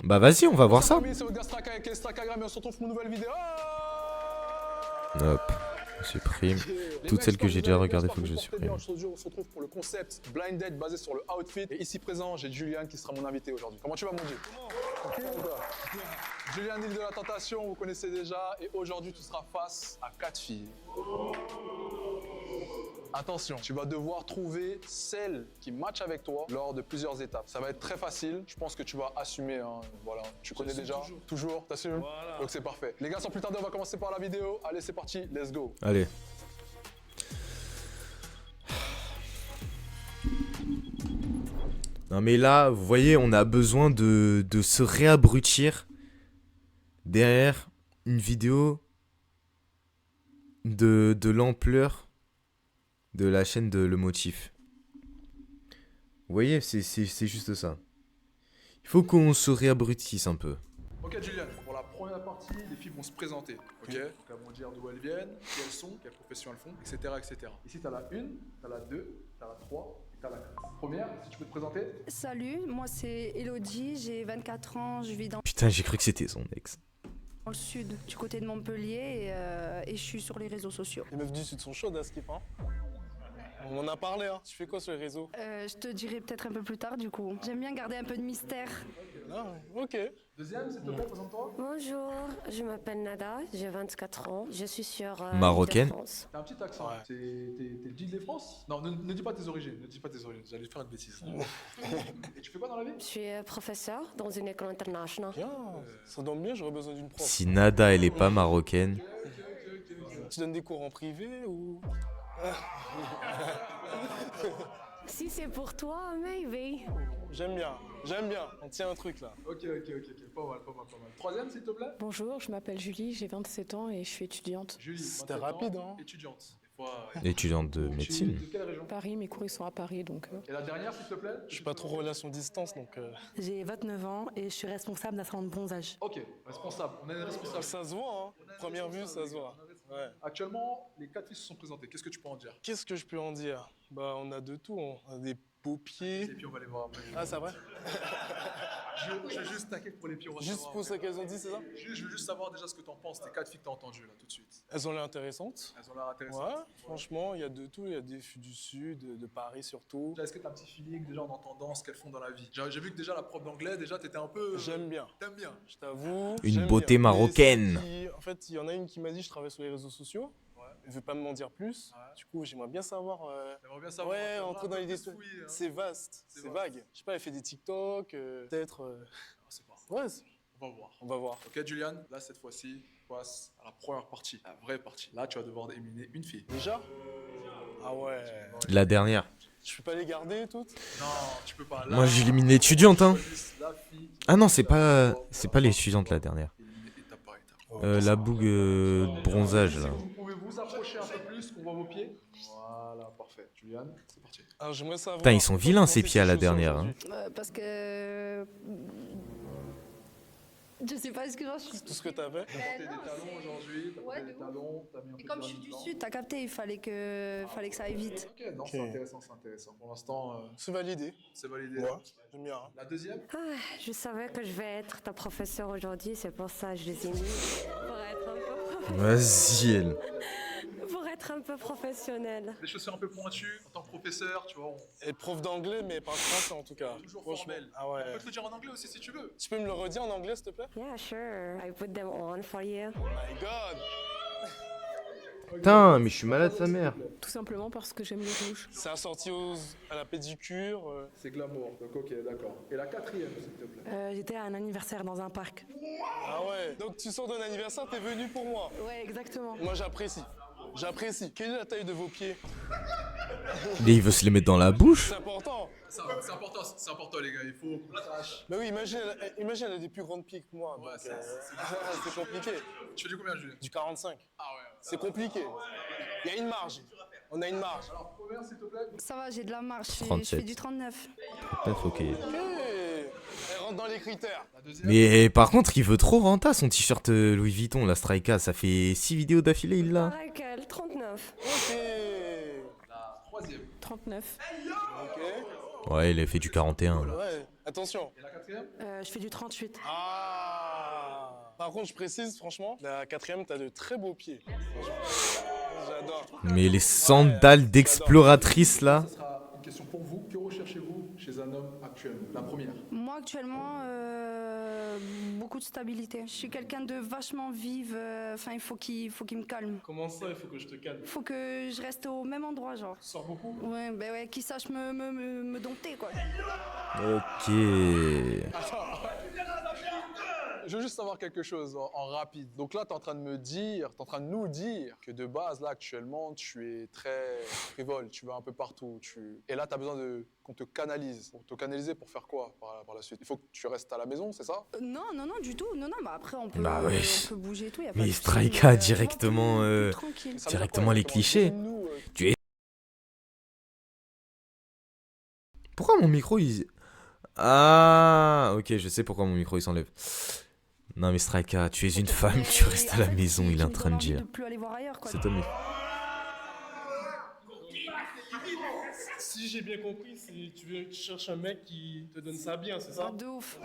Bah vas-y, on va voir ça. C'est votre Gastraka avec Instagram et on se retrouve pour une nouvelle vidéo. Hop, supprime. Toutes celles que j'ai déjà regardées, faut que je supprime. On se retrouve pour le concept Blind Date basé sur le outfit. Et ici présent, j'ai Julian qui sera mon invité aujourd'hui. Comment tu vas, mon Dieu? Julian, l'île de la tentation, vous connaissez déjà. Et aujourd'hui, tu seras face à 4 filles. Attention, tu vas devoir trouver celle qui match avec toi lors de plusieurs étapes. Ça va être très facile. Je pense que tu vas assumer. Hein. Voilà, tu connais déjà. Toujours, t'assumes. Voilà. Donc c'est parfait. Les gars, sans plus tarder, on va commencer par la vidéo. Allez, c'est parti. Let's go. Allez. Non mais là, vous voyez, on a besoin de se réabrutir derrière une vidéo de l'ampleur de la chaîne de Le Motif. Vous voyez, c'est juste ça. Il faut qu'on se réabrutisse un peu. Ok Julian, pour la première partie, les filles vont se présenter. Ok. Donc elles vont dire d'où elles viennent, qui elles sont, quelle profession elles font, etc. etc. Ici, tu as la 1, tu as la 2, tu as la 3 et tu as la 4. Première, si tu peux te présenter. Salut, moi c'est Elodie, j'ai 24 ans, je vis dans Putain, j'ai cru que c'était son ex. le sud, du côté de Montpellier, et je suis sur les réseaux sociaux. Les meufs du sud sont chaudes à Skip, hein. On en a parlé, hein. Tu fais quoi sur les réseaux? Je te dirai peut-être un peu plus tard du coup. J'aime bien garder un peu de mystère. Ah, ok. Deuxième, s'il te plaît, présente-toi. Bonjour, je m'appelle Nada, j'ai 24 ans, je suis sur Marocaine. Île-de-France. T'as un petit accent. Ouais. T'es de l'Île-de-France? Non, ne dis pas tes origines. Ne dis pas tes origines. J'allais faire une bêtise. Et tu fais quoi dans la vie? Je suis professeur dans une école internationale. Bien, ça donne bien, j'aurais besoin d'une prof. Si Nada, elle est pas marocaine. Tu donnes des cours en privé ou... Si c'est pour toi, maybe. J'aime bien. On tient un truc là. Ok. Pas mal. Troisième, s'il te plaît. Bonjour, je m'appelle Julie, j'ai 27 ans et je suis étudiante. Julie, C'était 27 ans, rapide, hein. étudiante. Des fois, Étudiante de tu es médecine. de quelle région? Paris, mes cours ils sont à Paris donc. Et la dernière, s'il te plaît? Je suis pas trop relation distance donc... J'ai 29 ans et je suis responsable d'un salon de bronzage. Ok, responsable. On a une responsable. Ça se voit, hein. Première vue, ça se voit. Ouais. Actuellement, les 4 filles se sont présentées. Qu'est-ce que tu peux en dire? Qu'est-ce que je peux en dire? Bah, on a de tout. On a des beaux pieds. Et puis on va les voir après. Ah, c'est vrai? Je veux juste taquer pour les pieds. On va Juste savoir pour après. ça qu'elles ont dit, c'est ça? Je veux juste savoir déjà ce que t'en penses. Tes 4 filles que t'as entendues là tout de suite. Elles ont l'air intéressantes. Elles ont l'air intéressantes. Ouais, franchement, il y a de tout. Il y a des filles du sud, de Paris surtout. Est-ce que t'as un petit feeling déjà en entendant ce qu'elles font dans la vie? J'ai vu que déjà la prof d'anglais, déjà t'étais un peu. J'aime bien. T'aimes bien. Je t'avoue. Une j'aime beauté bien. Mais marocaine. celle qui- En fait, il y en a une qui m'a dit je travaille sur les réseaux sociaux. Ouais. Elle veut pas m'en dire plus. Ouais. Du coup, j'aimerais bien savoir. J'aimerais bien savoir. Ouais, un entrer peu dans les plus détails. fouiller, hein. C'est vaste, C'est c'est vaste. vague. Je sais pas, elle fait des TikTok, peut-être. Ah, c'est pas. Ouais, On va voir. on va voir. Ok, Julian, là cette fois-ci, on passe à la première partie, la vraie partie. Là, tu vas devoir éliminer une fille. Déjà? Ah ouais. La dernière. Je peux pas les garder toutes? Non, tu peux pas. Là, Moi, j'élimine l'étudiante, hein. choisis la fille qui Ah non, va c'est faire pas l'étudiante la dernière. éliminer étape par étape. La bougue bronzage là. Vous pouvez vous approcher un peu plus, qu'on voit vos pieds. Voilà, parfait. Julian, c'est parti. Alors j'aimerais savoir. Putain, ils sont vilains, ces pieds à la dernière, hein. Parce que... Je sais pas ce que je suis... Tout ce que t'as fait. T'as porté des talons aujourd'hui, t'as Ouais, porté de des ouf. talons, t'as mis un peu Et comme de je suis du dedans. sud, t'as capté, il fallait que ça aille vite. Ok, non, c'est intéressant, c'est intéressant. Pour l'instant, C'est validé. c'est validé. Ouais, j'aime bien. La deuxième? Ah, je savais que je vais être ta professeure aujourd'hui, c'est pour ça que je les ai mis. Vas-y, elle. Pour être un peu professionnelle. Les chaussures un peu pointues, en tant que professeur, tu vois, on Et prof d'anglais, mais pas français en tout cas. toujours Franchement. formel. Ah On ouais. peut te le dire en anglais aussi si tu veux. Tu peux me le redire en anglais, s'il te plaît? Yeah, sure. I put them on for you. Oh my god! Putain, mais je suis malade sa mère. Tout simplement parce que j'aime le rouge. C'est assorti à la pédicure. C'est glamour, donc ok, d'accord. Et la quatrième, s'il te plaît. J'étais à un anniversaire dans un parc. Ah ouais. Donc tu sors d'un anniversaire, t'es venu pour moi. Ouais, exactement. Moi j'apprécie. J'apprécie. Quelle est la taille de vos pieds? Mais il veut se les mettre dans la bouche. C'est important. C'est important les gars, il faut qu'on le sache. Bah oui, imagine elle a des plus grandes pieds que moi. Ouais, donc, c'est c'est compliqué. Tu fais du combien, Julien? Du 45. Ah ouais. C'est compliqué. Il y a une marge. On a une marge. Alors, première, s'il te plaît. Ça va, j'ai de la marche, je 37. fais du 39. Peut-être, ok. Ok. Elle rentre dans les critères. La deuxième. Mais par contre, il veut trop renta son t-shirt Louis Vuitton, la Strika. Ça fait 6 vidéos d'affilée, il l'a. Pareil qu'elle, 39. Ok. La troisième. 39. Ok. Ouais, il a fait du 41 là. Ouais. Attention. Et la quatrième? Je fais du 38. Ah. Par contre, je précise, franchement, la quatrième, t'as de très beaux pieds. J'adore. Mais les sandales d'exploratrice là. Ce sera une question pour vous. Que recherchez-vous chez un homme actuellement? La première. Moi actuellement, beaucoup de stabilité. Je suis quelqu'un de vachement vive. Enfin, il faut qu'il me calme. Comment ça, il faut que je te calme? Il faut que je reste au même endroit, genre. Tu sors beaucoup? Ouais, ben ouais, qu'il sache me dompter, quoi. Ok. Je veux juste savoir quelque chose en rapide. Donc là, tu es en train de me dire, tu es en train de nous dire que de base, là, actuellement, tu es très frivole, tu vas un peu partout. Et là, tu as besoin qu'on te canalise. Pour te canaliser, pour faire quoi par la suite? Il faut que tu restes à la maison, c'est ça? Non, du tout. Non, bah après, on peut, Bah ouais. on peut bouger et tout. Y a pas Mais de souci, Strika mais, directement, non, plus tranquille. Ça veut dire directement quoi, les exactement? clichés. Dis-nous, Pourquoi mon micro il... Ah, ok, je sais pourquoi mon micro il s'enlève. Non mais Strika, tu es une femme, Mais tu restes à en la fait, maison, qui il est en me train de donne envie dire. de plus aller voir ailleurs, quoi. C'est ton micro. Si j'ai bien compris, tu cherches un mec qui te donne ça bien, c'est ça? De ouf.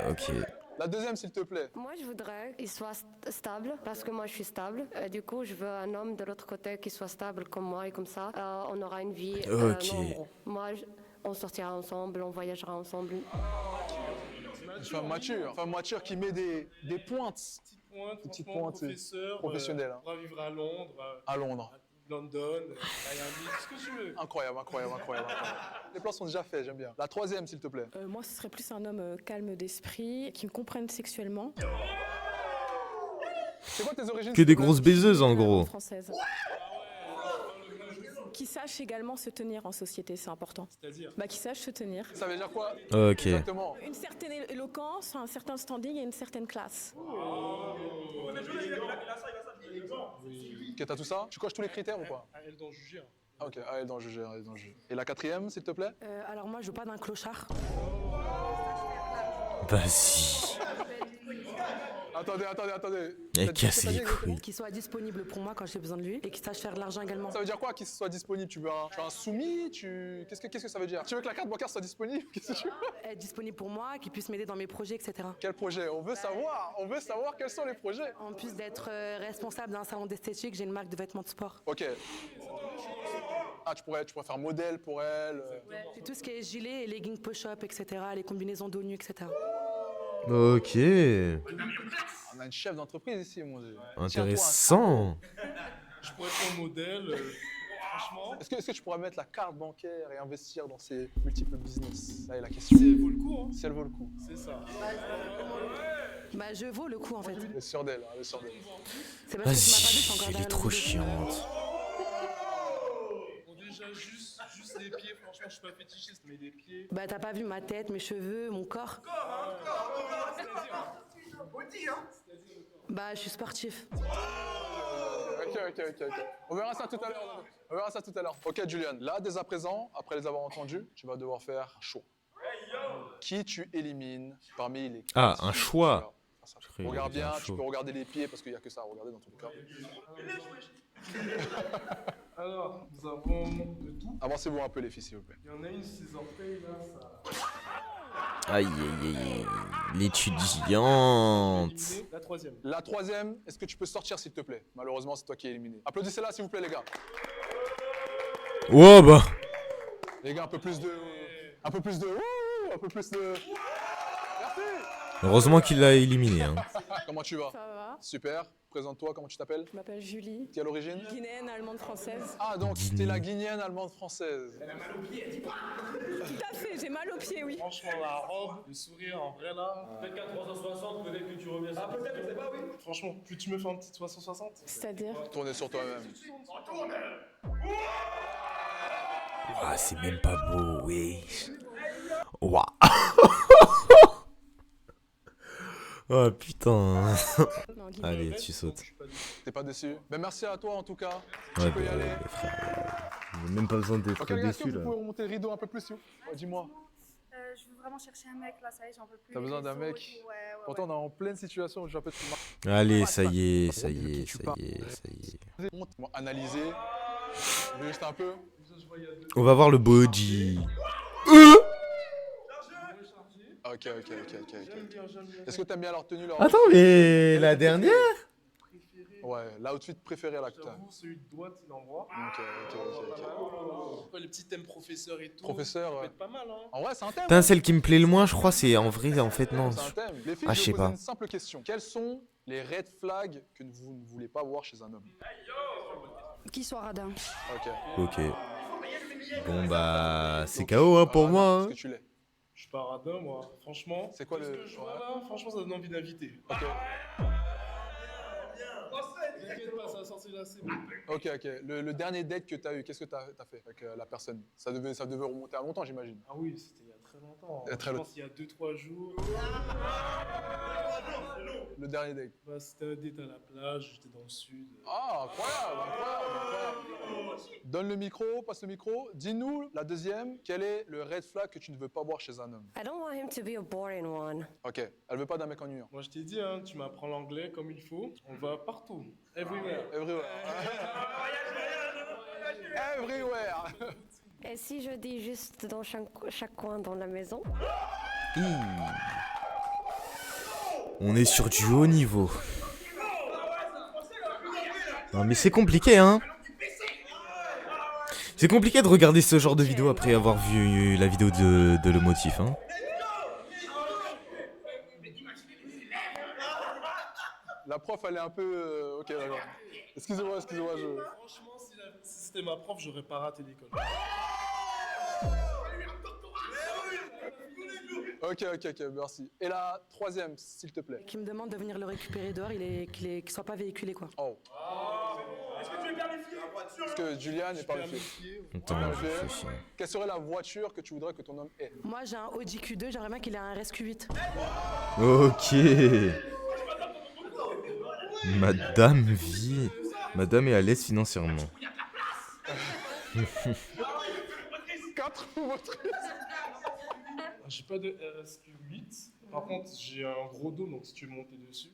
Ok. La deuxième, s'il te plaît. Moi, je voudrais qu'il soit stable, parce que moi, je suis stable. Du coup, je veux un homme de l'autre côté qui soit stable comme moi, et comme ça, on aura une vie Ok. normale. Moi, on sortira ensemble, on voyagera ensemble. Une femme mature. Une femme mature qui met des pointes Petite pointe, pointe, professeur, professionnelle, hein. on va vivre à Londres, à Londres. London, Miami, tout ce que tu veux. Incroyable. Les plans sont déjà faits, j'aime bien. La troisième, s'il te plaît. Moi, ce serait plus un homme calme d'esprit, qui me comprenne sexuellement. C'est quoi tes origines? Que des grosses baiseuses en gros. Française. Qui sache également se tenir en société, c'est important. C'est-à-dire? Bah, qui sache se tenir. Ça veut dire quoi? Ok. Exactement. Une certaine éloquence, un certain standing et une certaine classe. Ok, t'as tout ça? Tu coches tous les critères ou pas? À elle d'en juger. Ah, ok, elle d'en juger, Et la quatrième, s'il te plaît? Alors moi, je veux pas d'un clochard. Vas-y. Attendez. Et T'as dit- casse t'as dit les couilles. Qui soit disponible pour moi quand j'ai besoin de lui et qui sache faire de l'argent également. Ça veut dire quoi qu'il soit disponible? Tu veux un soumis? Qu'est-ce que ça veut dire? Tu veux que la carte bancaire soit disponible? Qu'est-ce que tu veux? Être disponible pour moi, qui puisse m'aider dans mes projets, etc. Quel projet? On veut savoir quels sont les projets. En plus d'être responsable d'un salon d'esthétique, j'ai une marque de vêtements de sport. Ok. Ah, tu pourrais faire modèle pour elle. C'est tout ce qui est gilet et leggings push-up, etc. Les combinaisons dos nu, etc. Ok. On a une chef d'entreprise ici, mon Dieu. Intéressant. Je pourrais être ton modèle, franchement. Est-ce que tu pourrais mettre la carte bancaire et investir dans ces multiples business? Là est la question. Si elle vaut le coup, hein. Si elle vaut le coup. C'est ça. Bah, je vaux le coup, en fait. Elle est sûre d'elle, elle est sûre d'elle. C'est parce que tu m'as pas vu, je suis Vas-y, encore elle est derrière trop le rideau. chiante. Bon, déjà, juste les pieds, franchement, je suis pas fétichiste, mais les pieds. Bah, t'as pas vu ma tête, mes cheveux, mon corps. Bah, je suis sportif. Ok. On verra ça tout à l'heure. Ok, Julian. Là, dès à présent, après les avoir entendus, tu vas devoir faire un choix. Qui tu élimines parmi les... Ah, un choix. Tu regardes bien, un tu choix. peux regarder les pieds parce qu'il n'y a que ça à regarder dans tous les cas. Alors, nous avons de tout. Avancez-vous un peu les filles, s'il vous plaît. Il y en a une, ses orteils, là, ça... Aïe. L'étudiante. Éliminé. La troisième. La troisième, est-ce que tu peux sortir, s'il te plaît? Malheureusement, c'est toi qui es éliminé. Applaudissez-la, s'il vous plaît, les gars. Oh bah. Les gars, un peu plus de... Merci. Heureusement qu'il l'a éliminé. Hein. Comment tu vas? Ça va? Super. Présente-toi, comment tu t'appelles? Je m'appelle Julie, Quelle origine? guinéenne, allemande, française. Ah, donc t'es la guinéenne allemande française. Tout à fait, j'ai mal aux pieds, oui. Franchement, la robe, le sourire, en vrai, là... Peut-être qu'à 360, peut-être que tu reviens. Ah, peut-être, je sais pas, oui. Franchement, plus tu me fais un petit 360. C'est-à-dire? Tournez sur toi-même. Ah, c'est même pas beau, oui. Ouah. Oh putain. Non, guinéenne. Allez, tu sautes. T'es pas déçu? Ben merci à toi en tout cas. Ouais, Tu peux y bah, aller. ouais, frère. J'ai même pas besoin d'être Ok les gars, est-ce que déçu vous là. pouvez remonter le rideau un peu plus s'il vous plaît? Dis-moi. Je veux vraiment chercher un mec, là, ça y est, j'en peux plus. T'as les besoin d'un réseaux et mec? tout, ouais. Pourtant on est en pleine situation où j'ai un peu de Allez, ça y est. Montre-moi, analyser. Juste un peu. Je vois On va voir le body. Ok. Est-ce que t'aimes bien leur tenue, leur... Attends, mais la dernière? Ouais, l'outfit préféré là que t'as. J'avoue, celui de droite, il envoie. Ok. Le petit thème professeur et tout. Professeur, Ça peut être pas mal, hein. En vrai, c'est un thème. Putain, celle qui me plaît le moins, je crois, c'est en vrai, en fait, non. C'est un thème. Les filles, Ah, je je vais sais vous poser pas. une simple question. Quels sont les red flags que vous ne voulez pas voir chez un homme? Qu'il soit radin. Ok. Ok. Bon, bah, c'est KO, hein, pour moi. Est-ce Hein. que tu l'es? Je suis pas radin, moi. Franchement. C'est quoi ce le- que je vois là, franchement, ça donne envie d'inviter. Ok. T'inquiète pas, ça va sortir là, c'est bon. Ok. Le dernier date que t'as eu, qu'est-ce que t'as fait avec la personne? Ça devait remonter à longtemps, j'imagine. Ah oui, c'était il y a très longtemps. Il y a très Je pense il y a 2-3 jours. Le dernier date. Bah, c'était un date à la plage, j'étais dans le sud. Ah, incroyable. Donne le micro, passe le micro. Dis-nous, la deuxième, quel est le red flag que tu ne veux pas voir chez un homme? I don't want him to be a boring one. Ok, elle veut pas d'un mec ennuyant. Moi, je t'ai dit, hein, tu m'apprends l'anglais comme il faut. On va partout. Everywhere. Everywhere. Et si je dis juste dans chaque coin dans la maison? On est sur du haut niveau. Non, mais c'est compliqué, hein. C'est compliqué de regarder ce genre de vidéo après avoir vu la vidéo de le motif, hein. La prof, elle est un peu... Ok, d'accord. Excusez-moi, Franchement, si c'était ma prof, j'aurais pas raté l'école. Ok, merci. Et la troisième, s'il te plaît. Qui me demande de venir le récupérer dehors, qu'il soit pas véhiculé, quoi. Oh. Est-ce que tu es permissible? Parce que Julian n'est pas le fait. Attends, je réfléchis. Quelle serait la voiture que tu voudrais que ton homme ait? Moi, j'ai un Audi Q2, j'aimerais bien qu'il ait un RSQ8. Ok. Madame est à l'aise financièrement. 4 motrices. J'ai pas de RSQ8. Par contre, j'ai un gros dos, donc si tu veux monter dessus.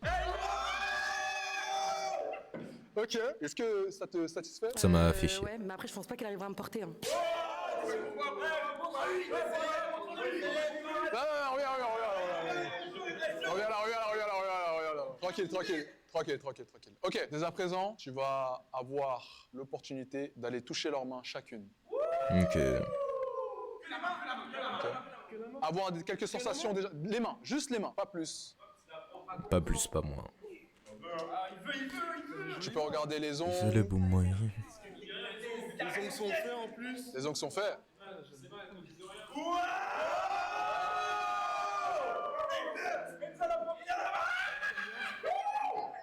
Ok. Est-ce que ça te satisfait? Ça m'a fait chier. Ouais, mais après, je pense pas qu'il arrivera à me porter. Hein. Regarde. Tranquille. Ok, dès à présent, tu vas avoir l'opportunité d'aller toucher leurs mains chacune. Ok. Avoir quelques sensations déjà. Les mains, juste les mains, pas plus. Pas plus, pas moins. Tu peux regarder les ongles. C'est le bon moyen. Les ongles sont faits en plus. Les ongles sont faits.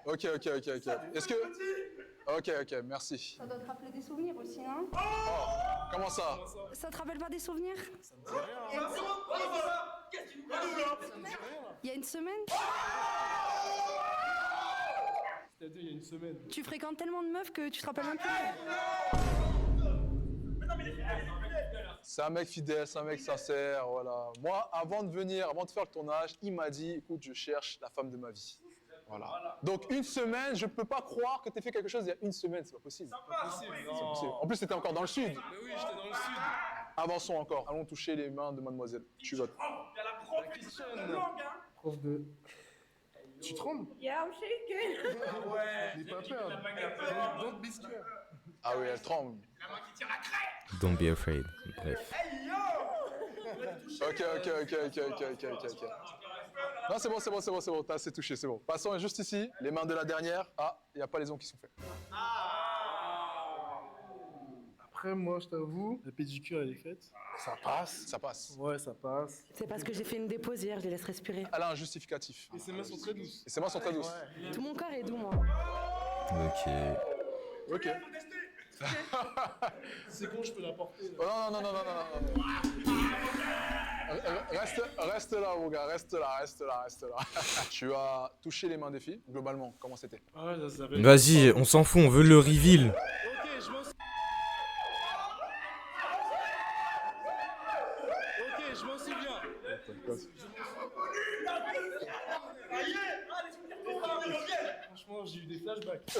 Ok. Est-ce que... Ok, merci. Ça doit te rappeler des souvenirs aussi, non? Comment ça? Ça te rappelle pas des souvenirs? Il y a une semaine? C'est-à-dire, il y a une semaine. Tu fréquentes tellement de meufs que tu te rappelles même plus. C'est un mec fidèle, c'est un mec sincère, voilà. Moi, avant de faire le tournage, il m'a dit, écoute, je cherche la femme de ma vie. Voilà. Donc une semaine, je peux pas croire que tu aies fait quelque chose il y a une semaine, c'est pas possible. Pas possible, C'est pas possible. En plus, c'était encore dans le sud. Mais oui, j'étais dans le sud. Avançons encore. Allons toucher les mains de mademoiselle. Tu vas. Prof de... Tu trembles? Yeah, I'm shaking. N'aie pas peur. Don't be scared. Ah oui, elle tremble. Don't be afraid. Bref. Ok. Non, c'est bon, t'as assez touché, c'est bon. Passons juste ici, les mains de la dernière. Ah, il n'y a pas les ongles qui sont faits. Après, moi, je t'avoue, la pédicure, elle est faite. Ça passe. Ça passe. Ouais, ça passe. C'est parce que j'ai fait une dépose hier, je les laisse respirer. Elle a un justificatif. Et ses mains sont très douces. Et ses mains sont très douces. Tout mon corps est doux, moi. Ok. C'est con, je peux la porter. Là. Oh, non. Reste là, mon gars, reste là. Tu as touché les mains des filles, globalement, comment c'était? Ah ouais, ça s'appelle... Vas-y, on s'en fout, on veut le reveal. Ok, je m'en souviens. Franchement, j'ai eu des flashbacks.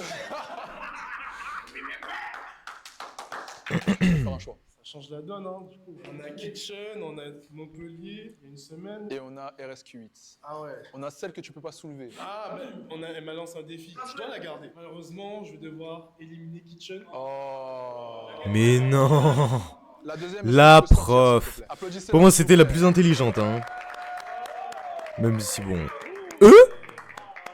Faire un choix. Ça change la donne, hein, du coup. On a Kitchen, on a Montpellier, il y a une semaine. Et on a RSQ8. Ah ouais. On a celle que tu peux pas soulever. Ah, elle m'a lancé un défi. Je dois la garder. Malheureusement, je vais devoir éliminer Kitchen. Oh. Mais non. La deuxième. La est-ce que tu peux sortir, prof. s'il te plaît? Applaudissez-la, Pour moi, s'il vous c'était la plaît. plus intelligente, hein. Même si bon.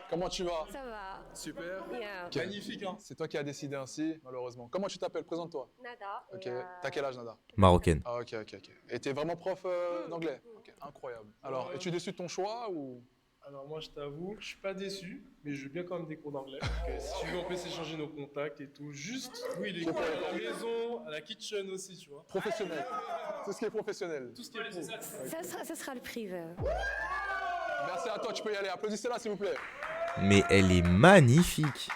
Comment tu vas? Ça va. Super. Bien. Ok. Magnifique, hein. C'est toi qui as décidé ainsi, malheureusement. Comment tu t'appelles? Présente-toi. Nada. Ok. T'as quel âge, Nada? Marocaine. Ah, ok. Et t'es vraiment prof d'anglais? Ok, incroyable. Alors, es-tu déçu de ton choix ou? Alors moi, je t'avoue, je suis pas déçu, mais je veux bien quand même des cours d'anglais. Si tu veux, on peut s'échanger nos contacts et tout. Juste, oui, les cours à la maison, à la kitchen aussi, tu vois. Professionnel. C'est ce qui est professionnel. Tout ce qui est pro. Ça sera le privé. Merci à toi, tu peux y aller. Applaudissez-la, s'il vous plaît. Mais elle est magnifique.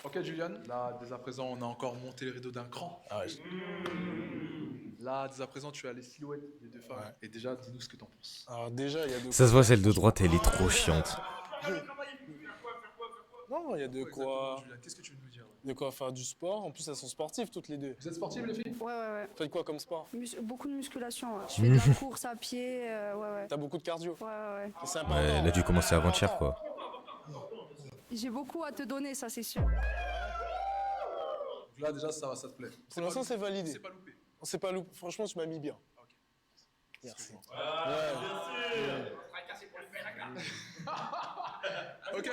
Ok, Julian. Là, dès à présent, on a encore monté le rideau d'un cran. Là, dès à présent, tu as les silhouettes des deux femmes. Ouais. Et déjà, dis-nous ce que t'en penses. Alors déjà, il y a de Ça se voit, celle de droite, elle est trop chiante. Non, il y a de quoi... Julian, qu'est-ce que tu veux nous dire là? De quoi faire du sport. En plus, elles sont sportives toutes les deux. Vous êtes sportives, les filles? Ouais. Faites quoi comme sport? Beaucoup de musculation. Ouais. Je fais de la course à pied. Ouais. T'as beaucoup de cardio. Ouais. Et c'est important. Ouais, elle a dû commencer avant-hier, quoi. J'ai beaucoup à te donner, ça c'est sûr. Donc là, déjà, ça te plaît. Pour l'instant, c'est validé. C'est pas loupé. On s'est pas loupé. Franchement, tu m'as mis bien. Ok. Merci. Ok.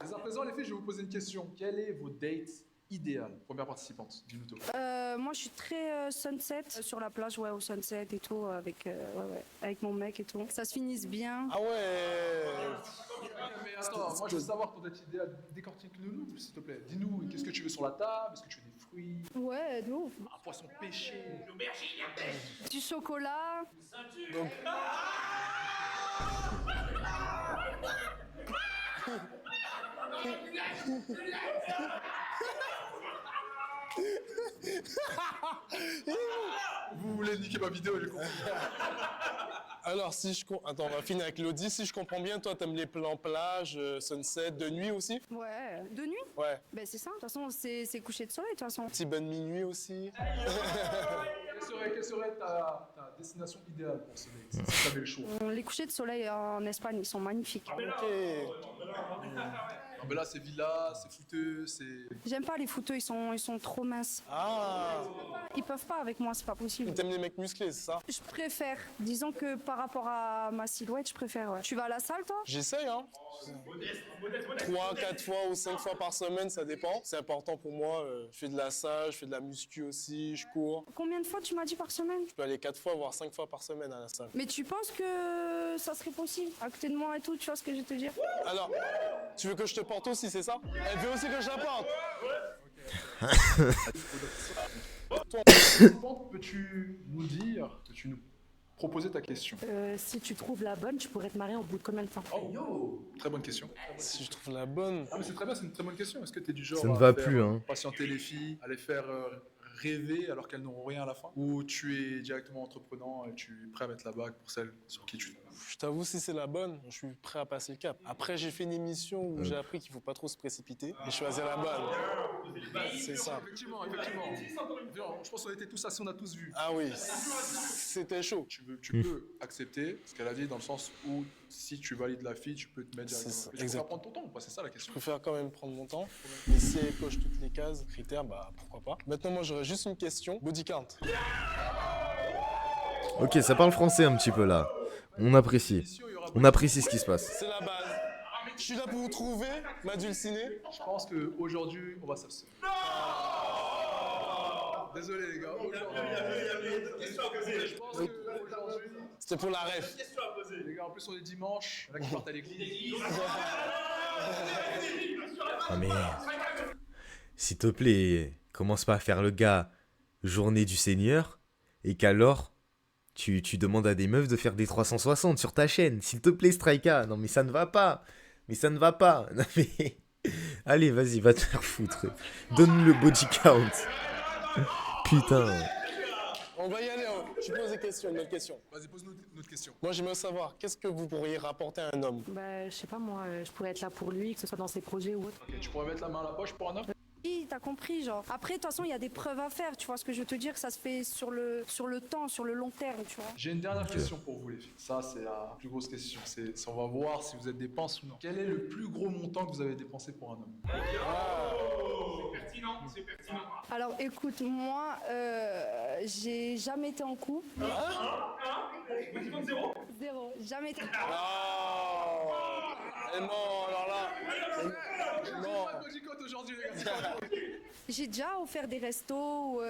Dès à présent, les filles, je vais vous poser une question. Quelle est vos dates idéales? Première participante, dis-nous tout. Moi je suis très sunset sur la plage, ouais, au sunset et tout, avec mon mec et tout. Que ça se finisse bien. Ah ouais. Mais attends, moi je veux savoir ton date idéale. Décortique-nous, s'il te plaît. Dis-nous, qu'est-ce que tu veux sur la table? Est-ce que tu veux des fruits? Ouais, de ouf. Un poisson pêché? Du chocolat. Donc... Vous voulez niquer ma vidéo, j'ai compris. Alors, si je... Attends, on va finir avec Lodi. Si je comprends bien, toi, t'aimes les plans plage, sunset, de nuit aussi? Ouais. De nuit? Ouais. Ben c'est ça. De toute façon, c'est coucher de soleil de toute façon. Petit bain de minuit aussi. Quelle serait ta destination idéale pour ce date? Si tu avais le choix. Les couchers de soleil en Espagne, ils sont magnifiques. Ok. Non, mais là, c'est villa, c'est fouteux, c'est. J'aime pas les fouteux, ils sont trop minces. Ah. Ils peuvent pas avec moi, c'est pas possible. T'aimes les mecs musclés, c'est ça? Je préfère, disons que par rapport à ma silhouette, je préfère, ouais. Tu vas à la salle, toi? J'essaye, hein. 3, 4 fois ou 5 fois par semaine, ça dépend. C'est important pour moi. Je fais de la salle, je fais de la muscu aussi, je cours. Combien de fois tu m'as dit par semaine? Je peux aller 4 fois, voire 5 fois par semaine à la salle. Mais tu penses que ça serait possible? À côté de moi et tout, tu vois ce que je veux te dire? Alors, tu veux que je te porte aussi, c'est ça? Elle veut aussi que je la porte. Toi, peux-tu nous dire, peux-tu nous proposer ta question? Si tu trouves la bonne, tu pourrais te marier au bout de combien de temps? Oh, yo! Très bonne question. Si je trouve la bonne. Ah, mais c'est très bien, c'est une très bonne question. Est-ce que tu es du genre Ça ne à va faire plus, hein. patienter les filles, à les faire rêver alors qu'elles n'auront rien à la fin? Ou tu es directement entreprenant et tu es prêt à mettre la bague pour celle sur qui tu... Je t'avoue, si c'est la bonne, je suis prêt à passer le cap. Après, j'ai fait une émission où j'ai appris qu'il ne faut pas trop se précipiter et choisir la bonne. C'est ça. Effectivement. Je pense qu'on était tous assis, on a tous vu. Ah oui, c'était chaud. Tu peux accepter ce qu'elle a dit dans le sens où si tu valides la fille, tu peux te mettre C'est directement. ça, Mais tu exact. peux prendre ton temps ou pas? C'est ça la Je question. préfère quand même prendre mon temps. Mais si elle coche toutes les cases, critères, bah pourquoi pas. Maintenant, moi, j'aurais juste une question. Body count. Ok, ça parle français un petit peu là. On apprécie. On apprécie ce qui se passe. C'est la base. Je suis là pour vous trouver, ma dulcinée. Je pense qu'aujourd'hui, on va s'abstenir. Désolé les gars. Je pense qu'aujourd'hui, C'était pour la ref. les gars, en plus on est dimanche, il y en a qui partent à l'église. Ah mais... S'il te plaît, commence pas à faire le gars journée du Seigneur et qu'alors tu demandes à des meufs de faire des 360 sur ta chaîne. S'il te plaît, Strika. Non mais ça ne va pas. Mais ça ne va pas. Non mais... Allez, vas-y, va te faire foutre. Donne le body count. Putain. On va y aller. Je pose des questions, une autre question. Vas-y, pose-nous une autre question. Moi, j'aimerais savoir, qu'est-ce que vous pourriez rapporter à un homme? Bah, je sais pas moi, je pourrais être là pour lui, que ce soit dans ses projets ou autre. Ok, tu pourrais mettre la main à la poche pour un homme? Et t'as compris, genre. Après, de toute façon, il y a des preuves à faire, tu vois ce que je veux te dire, ça se fait sur le temps, sur le long terme, tu vois. J'ai une dernière question pour vous, les filles. Ça, c'est la plus grosse question. On va voir si vous êtes dépenses ou non. Quel est le plus gros montant que vous avez dépensé pour un homme? C'est pertinent. Alors, écoute, moi, j'ai jamais été en couple. Petit compte zéro. Zéro. Jamais été. Et non, alors là. Non. Aujourd'hui, les gars. J'ai déjà offert des restos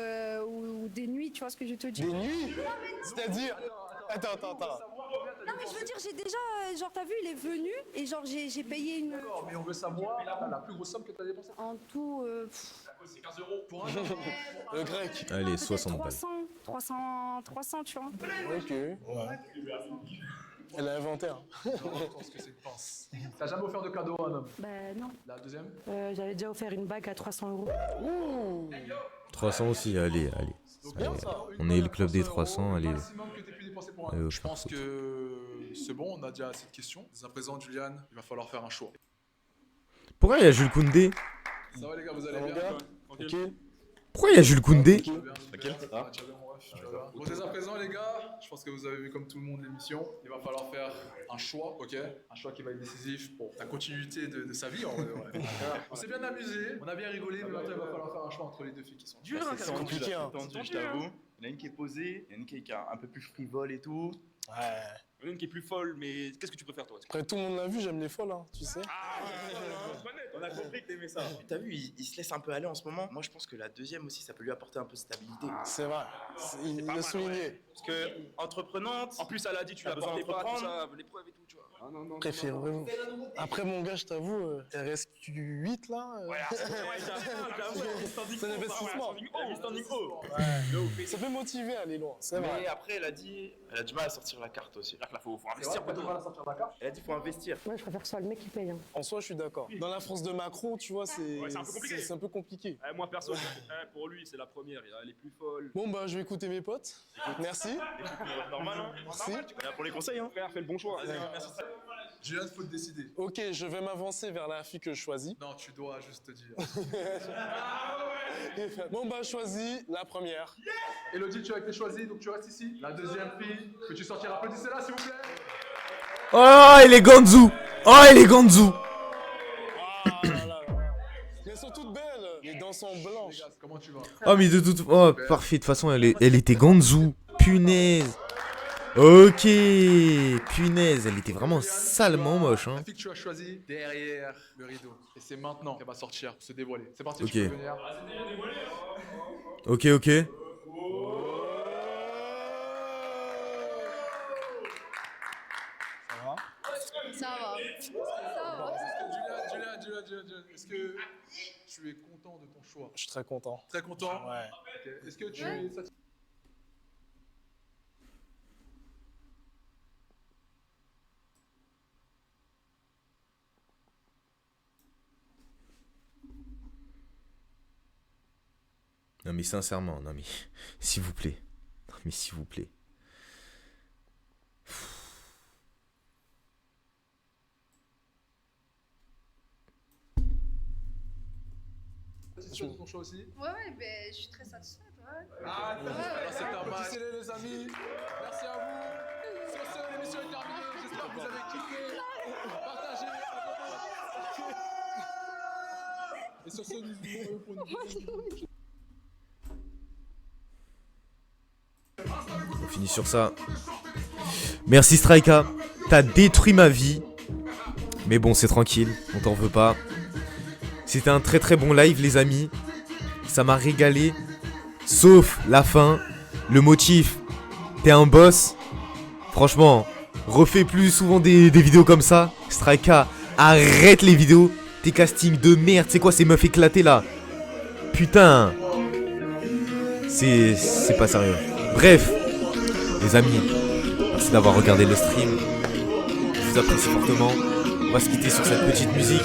ou des nuits, tu vois ce que je veux te dire. Des nuits? C'est-à-dire. Attends. Non, mais je veux dire, j'ai déjà. Genre, t'as vu, il est venu et genre, j'ai payé une. D'accord, mais on veut savoir la plus grosse somme que tu as dépensée. En tout. C'est 15 euros. Pour un homme. Le grec. Allez, peut-être 60 balles. 300, tu vois. Ok. Ouais. Elle a inventé. Hein. Je pense que c'est une pince. T'as jamais offert de cadeau à un homme? Ben non. La deuxième? J'avais déjà offert une bague à 300 €. Ouh. 300 aussi, allez. Donc bien ça. On est le club des 300, allez. Le maximum que tu aies pu dépenser pour un homme. Je pense que c'est bon, on a déjà assez de questions. Dès à présent, Julian, il va falloir faire un choix. Pourquoi il y a Jules Koundé? Ça va les gars, vous allez bien? Ok. Pourquoi il y a Jules Koundé? T'inquiète. Bon, dès à présent, les gars, je pense que vous avez vu comme tout le monde l'émission. Il va falloir faire un choix, ok? Un choix qui va être décisif pour la continuité de sa vie, en vrai. Ouais. On s'est bien amusé, on a bien rigolé, mais maintenant il va falloir faire un choix entre les deux filles qui sont Dur, c'est compliqué. Hein. tendu, je t'avoue. Il y en a une qui est posée, il y en a une qui est un peu plus frivole et tout. Ouais. Il y en a une qui est plus folle, mais qu'est-ce que tu préfères, toi? Après, tout le monde l'a vu, j'aime les folles, hein, tu sais. On a compris que t'aimais ça. T'as vu, il se laisse un peu aller en ce moment. Moi, je pense que la deuxième aussi, ça peut lui apporter un peu de stabilité. C'est vrai, il l'a souligné. Parce que, entreprenante. En plus, elle a dit, tu T'as la besoin portais pas, tout d'entreprendre. ça, l'épreuve et tout, tu vois. Préfère vraiment. Après, mon gars, je t'avoue, RSQ8 là. C'est un investissement. Standing haut. Ça peut motiver à aller loin, c'est vrai. Mais après, elle a dit, elle a du mal à sortir la carte aussi. C'est-à-dire qu'il faut investir pour toi. Elle a dit, faut investir. Moi, je préfère que ce soit le mec qui paye. Hein. En soi, je suis d'accord. Dans la France de Macron, tu vois, c'est Ouais, c'est un peu compliqué. c'est un peu compliqué. Moi, perso, pour lui, c'est la première. Elle est plus folle. Bon, bah, je vais écouter mes potes. Merci. Normal, hein. Merci. Pour les conseils, hein. Frère, fais le bon choix. Merci. Julien, il faut te décider. Ok, je vais m'avancer vers la fille que je choisis. Non, tu dois juste te dire. Bon, bah, je choisis la première. Elodie, tu as été choisie, donc tu restes ici. La deuxième fille que tu sortiras. Applaudissez-la, s'il vous plaît. Oh, il est Ganzou! Mais elles sont toutes belles. Les dents sont blanches. Comment tu vas? Oh, mais de toute... Oh, parfait, de toute façon, elle était Ganzou. Punaise. Ok. Punaise, elle était vraiment salement moche, hein. La fille que tu as choisie derrière le rideau. Et c'est maintenant qu'elle va sortir, se dévoiler. C'est parti, Ok. tu peux venir. Ok. Ça va. Julian, est-ce que tu es content de ton choix? Je suis très content. Très content? Ouais. Okay. Est-ce que tu es satisfait? Non mais sincèrement, non mais s'il vous plaît. Non mais s'il vous plaît. Satisfait de ton choix aussi? Ouais, ben je suis très satisfaite, ouais. Ah, c'est un match. Les amis. Merci à vous. Sur ce, l'émission est terminée. J'espère que vous avez kiffé. Partagez, abonnez. Et sur ce, nous vous revoyons pour une prochaine vidéo. On finit sur ça. Merci Strika. T'as détruit ma vie. Mais bon, c'est tranquille. On t'en veut pas. C'était un très bon live, les amis. Ça m'a régalé. Sauf la fin. Le motif. T'es un boss. Franchement, refais plus souvent des vidéos comme ça. Strika, arrête les vidéos. Tes castings de merde. C'est quoi ces meufs éclatées là? Putain. C'est pas sérieux. Bref. Les amis, merci d'avoir regardé le stream. Je vous apprécie fortement. On va se quitter sur cette petite musique.